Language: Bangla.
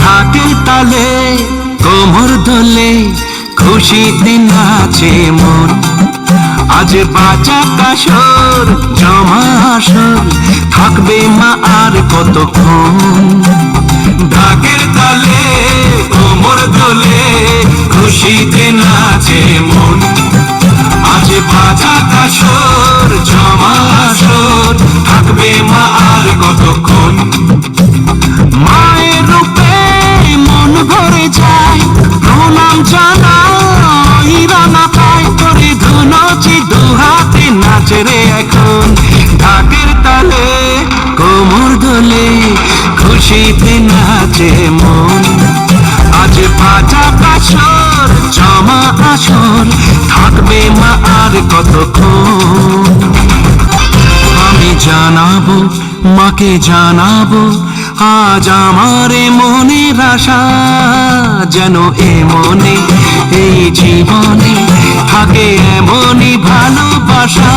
ঢাকের তালে কোমর দোলে খুশিতে নাচে মন। আজ বাজা কাসর জমা আসর থাকবে মা আর কতক্ষণ। ঢাকের তালে কোমর দোলে খুশিতে নাচে মন। আজ বাজা কাসর জমা আসর থাকবে মা আর কতক্ষণ। মায়ের রূপে মন ভরে যায় প্রণাম জানাই রানা পায় করে ধুনচি দুহাতে নাচে রে এখন। ঢাকের তালে কোমর দোলে খুশিতে নাচে মন। আজ বাজা কাসর জমা আসর থাকবে মা আর কতক্ষণ। আমি জানাবো মাকে জানাবো আজ আমার মনের আশা, যেন এ মনে এই জীবনে থাকে এমনই ভালোবাসা।